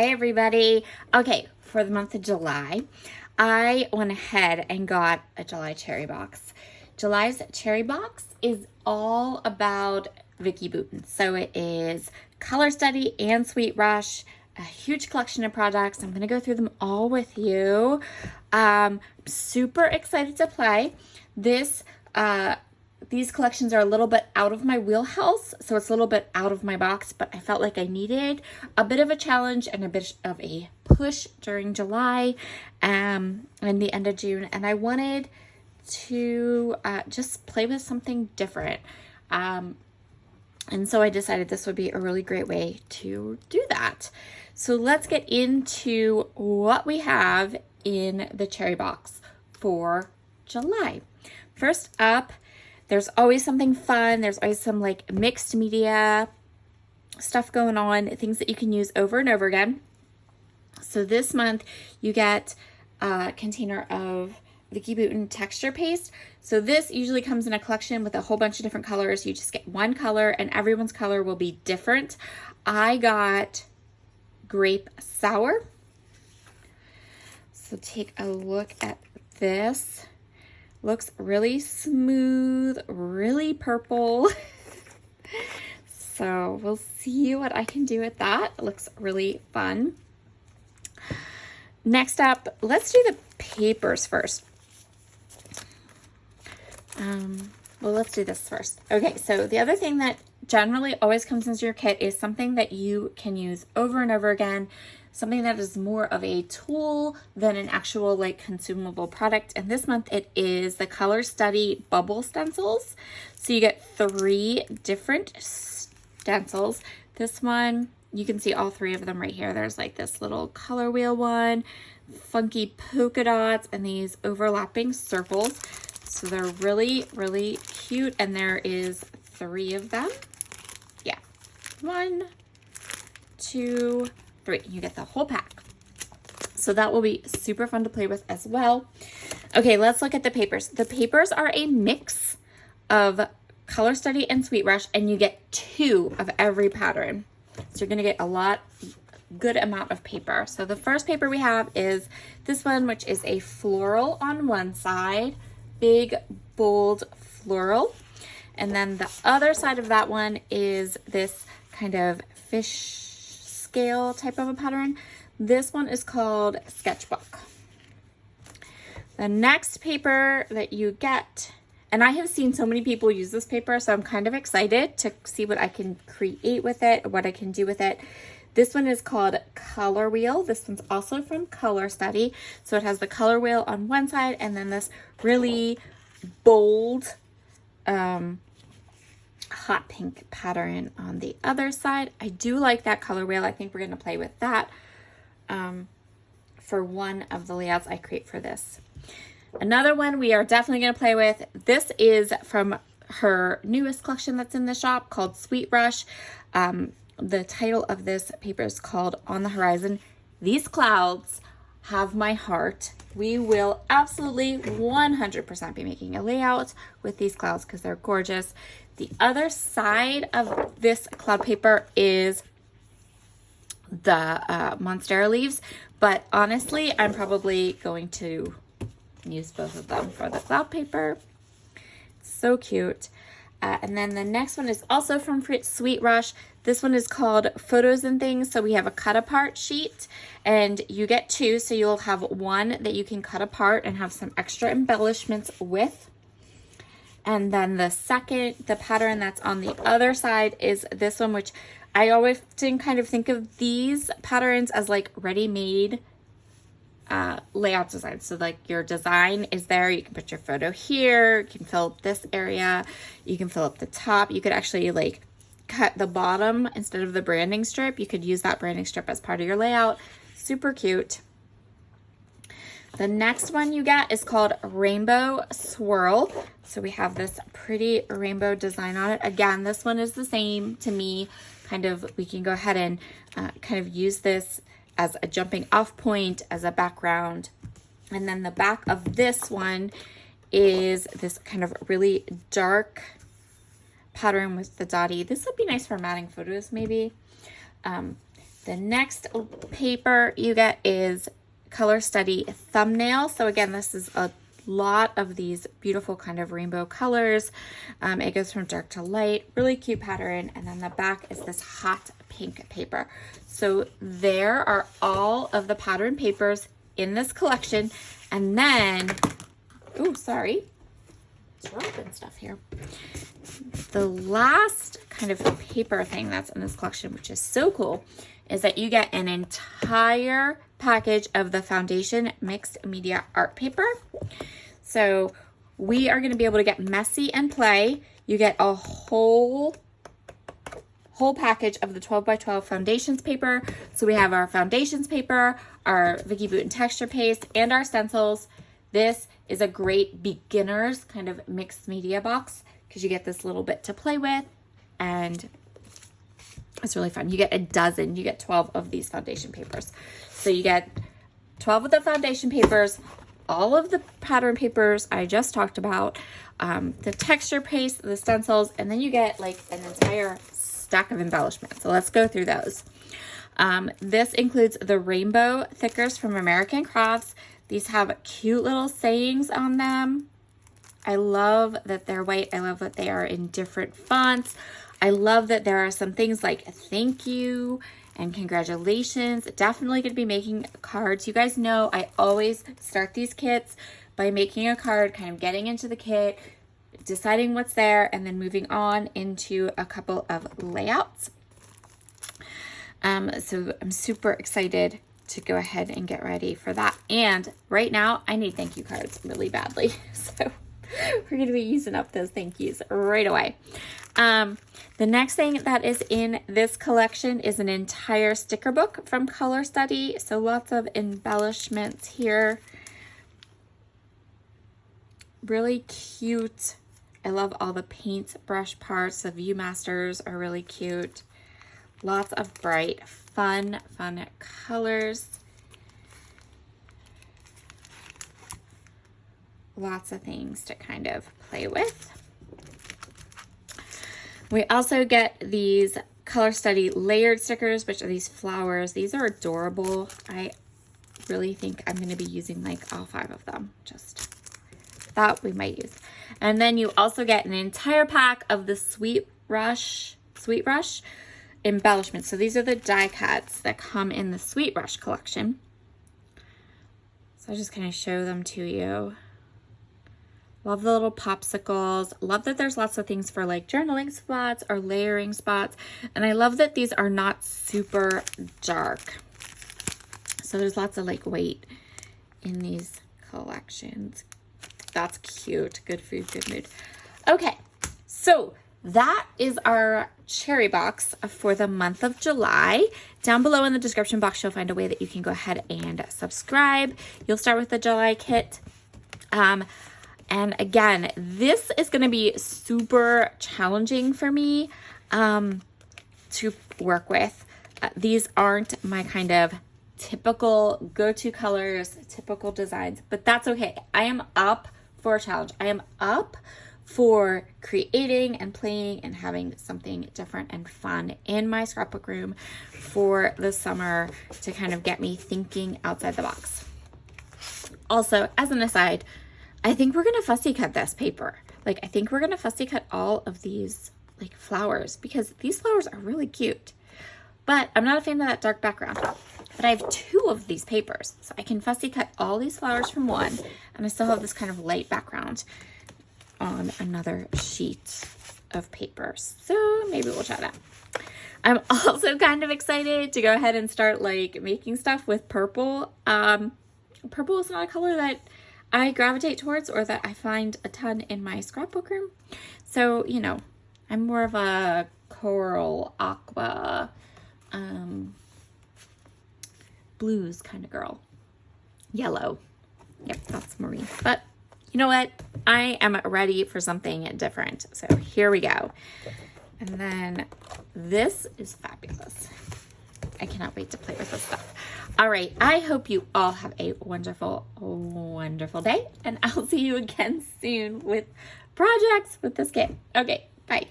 Hey everybody. Okay, for the month of July, I went ahead and got a July cherry box. July's cherry box is all about Vicky Bouton. So it is Color Study and Sweet Rush, a huge collection of products. I'm going to go through them all with you. Super excited to play. These collections are a little bit out of my wheelhouse, so it's a little bit out of my box, but I felt like I needed a bit of a challenge and a bit of a push during July and the end of June, and I wanted to just play with something different. And so I decided this would be a really great way to do that. So let's get into what we have in the cherry box for July. First up, there's always something fun. There's always some like mixed media stuff going on, things that you can use over and over again. So this month you get a container of Vicky Bouton texture paste. So this usually comes in a collection with a whole bunch of different colors. You just get one color and everyone's color will be different. I got grape sour. So take a look at this. Looks really smooth, really purple. So we'll see what I can do with that. It looks really fun. Next up, let's do the papers first. Well, let's do this first. Okay, so the other thing that generally always comes into your kit is something that you can use over and over again, something that is more of a tool than an actual like consumable product. And this month it is the Color Study bubble stencils. So you get 3 different stencils. This one, you can see all 3 of them right here. There's like this little color wheel one, funky polka dots, and these overlapping circles. So they're really, really cute. And there is 3 of them. Yeah, 1, 2, 3. You get the whole pack. So that will be super fun to play with as well. Okay, let's look at the papers. The papers are a mix of Color Study and Sweet Rush, and you get 2 of every pattern. So you're gonna get a good amount of paper. So the first paper we have is this one, which is a floral on one side, big, bold floral. And then the other side of that one is this kind of fish scale type of a pattern. This one is called Sketchbook. The next paper that you get, and I have seen so many people use this paper, so I'm kind of excited to see what I can create with it, what I can do with it. This one is called Color Wheel. This one's also from Color Study. So it has the color wheel on one side and then this really bold hot pink pattern on the other side. I do like that color wheel. I think we're going to play with that for one of the layouts I create for this. Another one we are definitely going to play with. This is from her newest collection that's in the shop called Sweet Rush. The title of this paper is called On the Horizon. These clouds have my heart. We will absolutely 100% be making a layout with these clouds because they're gorgeous. The other side of this cloud paper is the Monstera leaves, but honestly, I'm probably going to use both of them for the cloud paper. It's so cute. And then the next one is also from Sweet Rush. This one is called Photos and Things. So we have a cut apart sheet and you get 2. So you'll have one that you can cut apart and have some extra embellishments with. And then the pattern that's on the other side is this one, which I always kind of think of these patterns as like ready-made layout design. So like your design is there, you can put your photo here, you can fill up this area, you can fill up the top. You could actually like cut the bottom instead of the branding strip. You could use that branding strip as part of your layout. Super cute. The next one you get is called Rainbow Swirl. So we have this pretty rainbow design on it. Again, this one is the same to me. Kind of, we can go ahead and kind of use this as a jumping off point, as a background. And then the back of this one is this kind of really dark pattern with the dotty. This would be nice for matting photos maybe. The The next paper you get is Color Study Thumbnail. So again, this is a lot of these beautiful kind of rainbow colors. It goes from dark to light, really cute pattern. And then the back is this hot pink paper. So there are all of the pattern papers in this collection. And then, oh, sorry, dropping stuff here. The last kind of paper thing that's in this collection, which is so cool, is that you get an entire package of the foundation mixed media art paper. So we are going to be able to get messy and play. You get a whole package of the 12 by 12 foundations paper. So we have our foundations paper, our Vicky Bouton texture paste, and our stencils. This is a great beginner's kind of mixed media box because you get this little bit to play with, and it's really fun. You get 12 of these foundation papers. So you get 12 of the foundation papers, all of the pattern papers I just talked about, the texture paste, the stencils, and then you get like an entire stack of embellishments. So let's go through those. This includes the rainbow thickers from American Crafts. These have cute little sayings on them. I love that they're white. I love that they are in different fonts. I love that there are some things like thank you and congratulations. Definitely going to be making cards. You guys know I always start these kits by making a card, kind of getting into the kit, deciding what's there, and then moving on into a couple of layouts. So I'm super excited to go ahead and get ready for that. And right now I need thank you cards really badly. So we're going to be using up those thank yous right away. The next thing that is in this collection is an entire sticker book from Color Study. So lots of embellishments here. Really cute. I love all the paintbrush parts. The Viewmasters are really cute. Lots of bright, fun colors. Lots of things to kind of play with. We also get these Color Study layered stickers, which are these flowers. These are adorable. I really think I'm going to be using like all 5 of them. Just thought we might use. And then you also get an entire pack of the Sweet Rush embellishments. So these are the die cuts that come in the Sweet Rush collection. So I'll just kind of show them to you. Love the little popsicles. Love that there's lots of things for like journaling spots or layering spots. And I love that these are not super dark. So there's lots of like weight in these collections. That's cute. Good food, good mood. Okay, so that is our cherry box for the month of July. Down below in the description box, you'll find a way that you can go ahead and subscribe. You'll start with the July kit. And again, this is going to be super challenging for me to work with. These aren't my kind of typical go-to colors, typical designs, but that's okay. I am up for a challenge. I am up for creating and playing and having something different and fun in my scrapbook room for the summer to kind of get me thinking outside the box. Also, as an aside, I think we're going to fussy cut this paper. Like, I think we're going to fussy cut all of these like flowers because these flowers are really cute. But I'm not a fan of that dark background. But I have 2 of these papers. So I can fussy cut all these flowers from one, and I still have this kind of light background on another sheet of paper. So maybe we'll try that. I'm also kind of excited to go ahead and start like making stuff with purple. Purple is not a color that I gravitate towards or that I find a ton in my scrapbook room. So, you know, I'm more of a coral, aqua, blues kind of girl. Yellow. Yep, that's marine. But you know what? I am ready for something different. So here we go. And then this is fabulous. I cannot wait to play with this stuff. All right. I hope you all have a wonderful, wonderful day. And I'll see you again soon with projects with this kit. Okay. Bye.